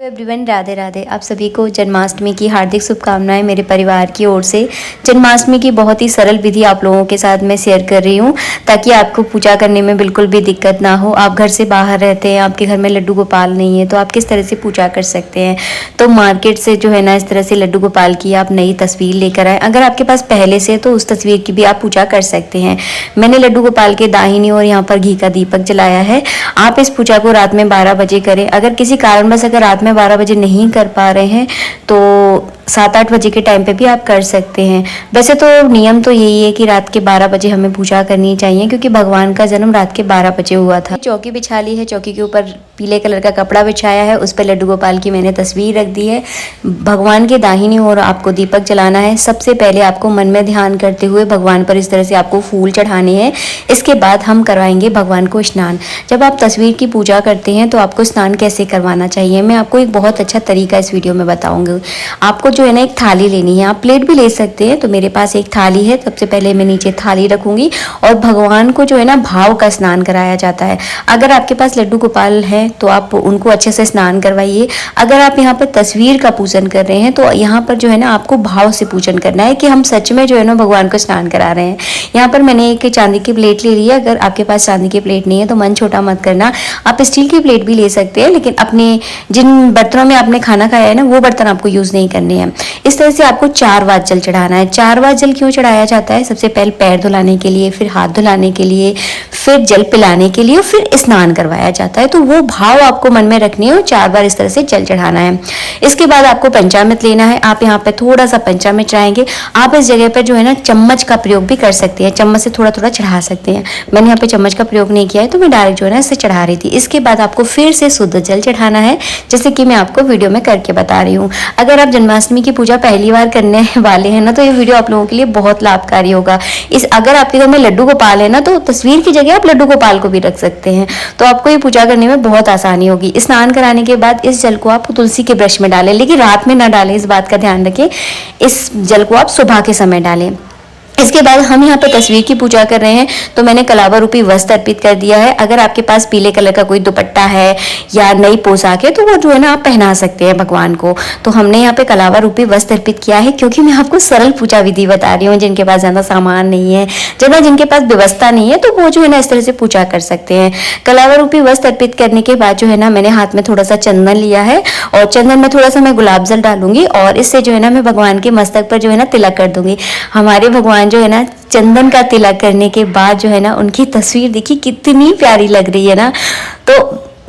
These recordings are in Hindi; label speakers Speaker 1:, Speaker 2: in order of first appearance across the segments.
Speaker 1: एवरीवन, राधे राधे। आप सभी को जन्माष्टमी की हार्दिक शुभकामनाएं मेरे परिवार की ओर से। जन्माष्टमी की बहुत ही सरल विधि आप लोगों के साथ मैं शेयर कर रही हूं ताकि आपको पूजा करने में बिल्कुल भी दिक्कत ना हो। आप घर से बाहर रहते हैं, आपके घर में लड्डू गोपाल नहीं है, तो आप किस तरह से पूजा कर सकते हैं। तो मार्केट से जो है ना इस तरह से लड्डू गोपाल की आप नई तस्वीर लेकर आए। अगर आपके पास पहले से तो उस तस्वीर की भी आप पूजा कर सकते हैं। मैंने लड्डू गोपाल के दाहिनी और यहाँ पर घी का दीपक जलाया है। आप इस पूजा को रात में 12 बजे करें। अगर किसी कारणवश अगर रात में 12 बजे नहीं कर पा रहे हैं तो 7-8 बजे के टाइम पे भी आप कर सकते हैं। वैसे तो नियम तो यही है कि रात के 12 बजे हमें पूजा करनी चाहिए, क्योंकि भगवान का जन्म रात के 12 बजे हुआ था। चौकी बिछा ली है, चौकी के ऊपर पीले कलर का कपड़ा बिछाया है, उस पर लड्डू गोपाल की मैंने तस्वीर रख दी है। भगवान के दाहिनी ओर आपको दीपक जलाना है। सबसे पहले आपको मन में ध्यान करते हुए भगवान पर इस तरह से आपको फूल चढ़ाने हैं। इसके बाद हम करवाएंगे भगवान को स्नान। जब आप तस्वीर की पूजा करते हैं तो आपको स्नान कैसे करवाना चाहिए, मैं आपको एक बहुत अच्छा तरीका इस वीडियो में बताऊंगी। आपको जो है ना एक थाली लेनी है, आप प्लेट भी ले सकते हैं। तो मेरे पास एक थाली है। सबसे पहले मैं नीचे थाली रखूंगी और भगवान को जो है ना भाव का स्नान कराया जाता है। अगर आपके पास लड्डू गोपाल है तो आप उनको अच्छे से स्नान करवाइए। अगर आप यहाँ पर तस्वीर का पूजन कर रहे हैं तो यहाँ पर जो है ना आपको भाव से पूजन करना है कि हम सच में जो है ना भगवान को स्नान करा रहे हैं। यहाँ पर मैंने एक चांदी की प्लेट ले ली है। अगर आपके पास चांदी की प्लेट नहीं है तो मन छोटा मत करना, आप स्टील की प्लेट भी ले सकते हैं, लेकिन अपने जिन बर्तनों में आपने खाना खाया है ना वो बर्तन आपको यूज नहीं करने हैं। इस तरह से आपको 4 बार जल चढ़ाना है। 4 बार जल क्यों चढ़ाया जाता है? सबसे पहले पैर धुलाने के लिए, फिर हाथ धुलाने के लिए, फिर जल पिलाने के लिए, फिर स्नान करवाया जाता है। तो वो भाव आपको मन में रखनी है और 4 बार इस तरह से जल चढ़ाना है। इसके बाद आपको पंचामृत लेना है। आप यहाँ पे थोड़ा सा पंचामृत चढ़ाएंगे। आप इस जगह पर जो है ना चम्मच का प्रयोग भी कर सकते हैं, चम्मच से थोड़ा थोड़ा चढ़ा सकते हैं। मैंने यहाँ पे चम्मच का प्रयोग नहीं किया है तो मैं डायरेक्ट जो है ना इससे चढ़ा रही थी। इसके बाद आपको फिर से शुद्ध जल चढ़ाना है, जैसे कि मैं आपको वीडियो में करके बता रही हूँ। अगर आप जन्माष्टमी की पूजा पहली बार करने वाले हैं ना तो ये वीडियो आप लोगों के लिए बहुत लाभकारी होगा। अगर आपके घर में लड्डू गोपाल है ना तो तस्वीर की जगह आप लड्डू गोपाल को भी रख सकते हैं, तो आपको ये पूजा करने में बहुत आसानी होगी। स्नान कराने के बाद इस जल को आप तुलसी के ब्रश में डालें, लेकिन रात में ना डालें, इस बात का ध्यान रखें। इस जल को आप सुबह के समय डालें। इसके बाद हम यहाँ पे तस्वीर की पूजा कर रहे हैं तो मैंने कलावा रूपी वस्त्र अर्पित कर दिया है। अगर आपके पास पीले कलर का कोई दुपट्टा है या नई पोशाक है तो वो जो है ना आप पहना सकते हैं भगवान को। तो हमने यहाँ पे कलावा रूपी वस्त्र अर्पित किया है, क्योंकि मैं आपको सरल पूजा विधि बता रही हूँ। जिनके पास ज़्यादा सामान नहीं है, जिनके पास व्यवस्था नहीं है, तो वो जो है ना इस तरह से पूजा कर सकते हैं। कलावा रूपी वस्त्र अर्पित करने के बाद जो है ना मैंने हाथ में थोड़ा सा चंदन लिया है और चंदन में थोड़ा सा मैं गुलाब जल डालूंगी और इससे जो है ना मैं भगवान के मस्तक पर जो है ना तिलक कर दूंगी। हमारे भगवान जो है ना चंदन का तिलक करने के बाद जो है ना उनकी तस्वीर देखिए कितनी प्यारी लग रही है ना। तो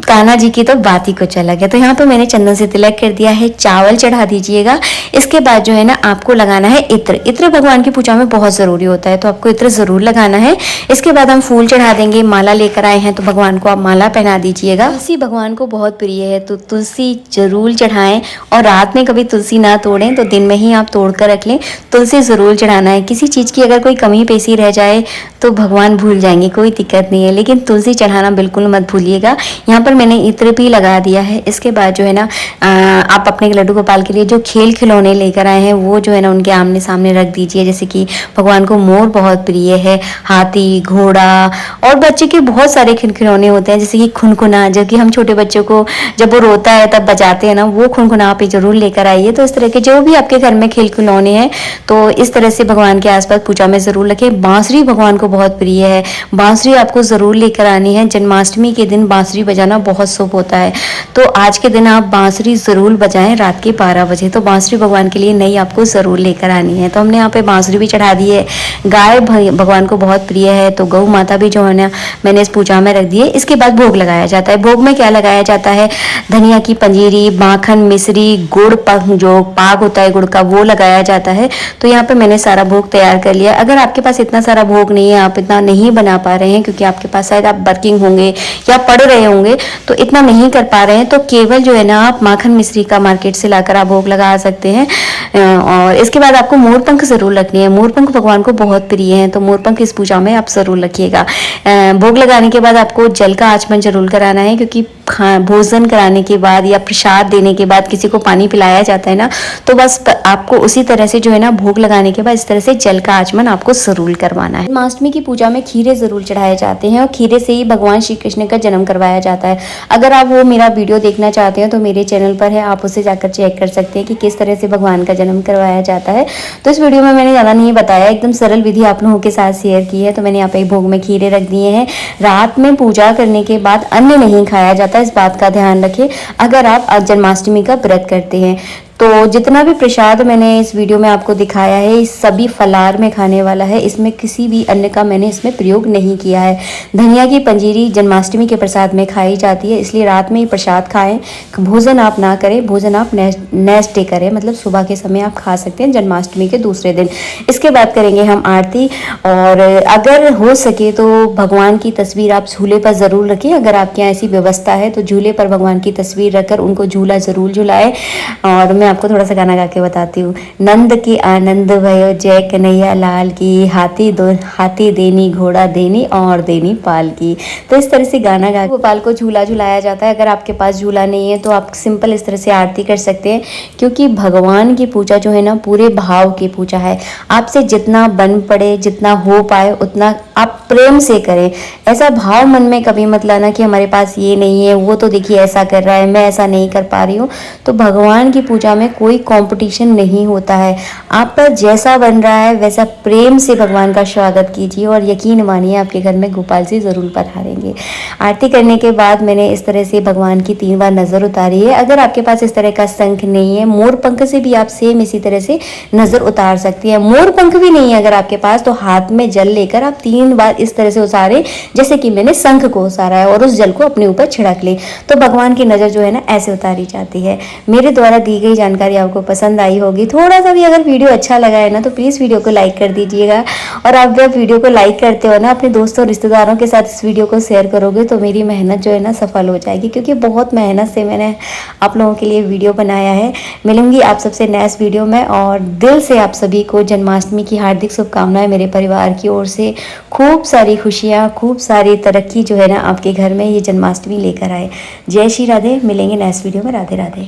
Speaker 1: कान्हा जी की तो बात ही कुछ अलग है। तो यहाँ पे मैंने चंदन से तिलक कर दिया है। चावल चढ़ा दीजिएगा। इसके बाद जो है ना आपको लगाना है इत्र। इत्र भगवान की पूजा में बहुत ज़रूरी होता है, तो आपको इत्र ज़रूर लगाना है। इसके बाद हम फूल चढ़ा देंगे। माला लेकर आए हैं तो भगवान को आप माला पहना दीजिएगा। तुलसी भगवान को बहुत प्रिय है, तो तुलसी जरूर चढ़ाएं। और रात में कभी तुलसी ना तोड़ें तो दिन में ही आप तोड़ कर रख लें। तुलसी ज़रूर चढ़ाना है। किसी चीज़ की अगर कोई कमी पेशी रह जाए तो भगवान भूल जाएंगे, कोई दिक्कत नहीं है, लेकिन तुलसी चढ़ाना बिल्कुल मत भूलिएगा। यहाँ पर मैंने इत्र भी लगा दिया है। इसके बाद जो है ना आप अपने लड्डू गोपाल के लिए जो खेल खिलौने लेकर आए हैं वो जो है ना उनके आमने सामने रख दीजिए। जैसे कि भगवान को मोर बहुत प्रिय है, हाथी, घोड़ा और बच्चे के बहुत सारे खिलौने होते हैं, जैसे कि खुनखुना, जो कि हम छोटे बच्चों को जब वो रोता है तब बजाते हैं ना, वो खुनखुना आप जरूर लेकर आइए। तो इस तरह के जो भी आपके घर में खेल खिलौने हैं तो इस तरह से भगवान के आसपास पूजा में जरूर रखें। बांसुरी भगवान को बहुत प्रिय है, बांसुरी आपको जरूर लेकर आनी है। जन्माष्टमी के दिन बांसुरी बजाना बहुत शुभ होता है, तो आज के दिन आप बांसुरी जरूर बजाएं रात के 12 बजे। तो बांसुरी भगवान के लिए नई आपको जरूर लेकर आनी है। तो हमने यहाँ पे बांसुरी भी चढ़ा दी है। गाय भगवान को बहुत प्रिय है, तो गौ माता भी जो है ना मैंने इस पूजा में रख दी है। इसके बाद भोग लगाया जाता है। भोग में क्या लगाया जाता है? धनिया की पंजीरी, माखन, मिश्री, गुड़, जो पाक होता है गुड़ का, वो लगाया जाता है। तो यहाँ पे मैंने सारा भोग तैयार कर लिया। अगर आपके पास इतना सारा भोग नहीं है, आप इतना नहीं बना पा रहे हैं क्योंकि आपके पास शायद आप वर्किंग होंगे या पढ़ रहे होंगे तो इतना नहीं कर पा रहे हैं, तो केवल जो है ना आप माखन मिश्री का मार्केट से लाकर आप भोग लगा सकते हैं। और इसके बाद आपको मोरपंख जरूर रखनी है। मोरपंख भगवान को बहुत प्रिय है, तो मोरपंख इस पूजा में आप जरूर रखिएगा। भोग लगाने के बाद आपको जल का आचमन जरूर कराना है, क्योंकि भोजन कराने के बाद या प्रसाद देने के बाद किसी को पानी पिलाया जाता है ना, तो बस आपको उसी तरह से जो है ना भोग लगाने के बाद इस तरह से जल का आचमन आपको जरूर करवाना है। जन्माष्टमी की पूजा में खीरे जरूर चढ़ाए जाते हैं और खीरे से ही भगवान श्री कृष्ण का जन्म करवाया जाता है। है। अगर आप वो मेरा वीडियो देखना चाहते हैं तो मेरे चैनल पर है, आप उसे जाकर चेक कर सकते हैं कि किस तरह से भगवान का जन्म करवाया जाता है। तो इस वीडियो में मैंने ज़्यादा नहीं बताया, एकदम सरल विधि आप लोगों के साथ शेयर की है। तो मैंने यहाँ पे भोग में खीरे रख दिए हैं। रात में पूजा करने के बाद अन्न नहीं खाया जाता, इस बात का ध्यान रखें अगर आप जन्माष्टमी का व्रत करते हैं। तो जितना भी प्रसाद मैंने इस वीडियो में आपको दिखाया है, इस सभी फलाहार में खाने वाला है, इसमें किसी भी अन्न का मैंने इसमें प्रयोग नहीं किया है। धनिया की पंजीरी जन्माष्टमी के प्रसाद में खाई जाती है, इसलिए रात में ही प्रसाद खाएं। भोजन आप ना करें, भोजन आप नेक्स्ट डे करें, मतलब सुबह के समय आप खा सकते हैं जन्माष्टमी के दूसरे दिन। इसके बाद करेंगे हम आरती, और अगर हो सके तो भगवान की तस्वीर आप झूले पर ज़रूर रखें। अगर आपके यहाँ ऐसी व्यवस्था है तो झूले पर भगवान की तस्वीर रखकर उनको झूला ज़रूर झुलाएं। और मैं आपको थोड़ा सा गाना गा के बताती हूँ। नंद की आनंद भयो जय कन्हैया लाल की, हाथी देनी घोड़ा देनी और देनी पाल की। तो इस तरह से गाना गा गोपाल को झूला झुलाया जाता है। अगर आपके पास झूला नहीं है तो आप सिंपल इस तरह से आरती कर सकते हैं, क्योंकि भगवान की पूजा जो है ना पूरे भाव की पूजा है। आपसे जितना बन पड़े, जितना हो पाए उतना आप प्रेम से करें। ऐसा भाव मन में कभी मत लाना कि हमारे पास ये नहीं है, वो तो देखिए ऐसा कर रहा है, मैं ऐसा नहीं कर पा रही हूँ। तो भगवान की पूजा में कोई कंपटीशन नहीं होता है। आप पर जैसा बन रहा है वैसा प्रेम से भगवान का स्वागत कीजिए, और यकीन मानिए आपके घर में गोपाल जी ज़रूर पधारेंगे। आरती करने के बाद मैंने इस तरह से भगवान की 3 बार नज़र उतारी है। अगर आपके पास इस तरह का शंख नहीं है, मोर पंख से भी आप सेम इसी तरह से नज़र उतार सकती हैं। मोर पंख भी नहीं है अगर आपके पास, तो हाथ में जल लेकर आप 3 बार इस तरह से उतारें जैसे कि मैंने शंख को उतारा है, और उस जल को अपने ऊपर छिड़क ले। तो भगवान की नज़र जो है ना ऐसे उतारी जाती है। मेरे द्वारा दी गई जानकारी आपको पसंद आई होगी। थोड़ा सा भी अगर वीडियो अच्छा लगा है ना तो प्लीज़ वीडियो को लाइक कर दीजिएगा। और आप जब वीडियो को लाइक करते हो ना, अपने दोस्तों रिश्तेदारों के साथ इस वीडियो को शेयर करोगे तो मेरी मेहनत जो है ना सफल हो जाएगी, क्योंकि बहुत मेहनत से मैंने आप लोगों के लिए वीडियो बनाया है। मिलूंगी आप सबसे नेक्स्ट वीडियो में, और दिल से आप सभी को जन्माष्टमी की हार्दिक शुभकामनाएं मेरे परिवार की ओर से। खूब सारी खुशियाँ, खूब सारी तरक्की जो है ना आपके घर में ये जन्माष्टमी लेकर आए। जय श्री राधे। मिलेंगे नेक्स्ट वीडियो में। राधे राधे।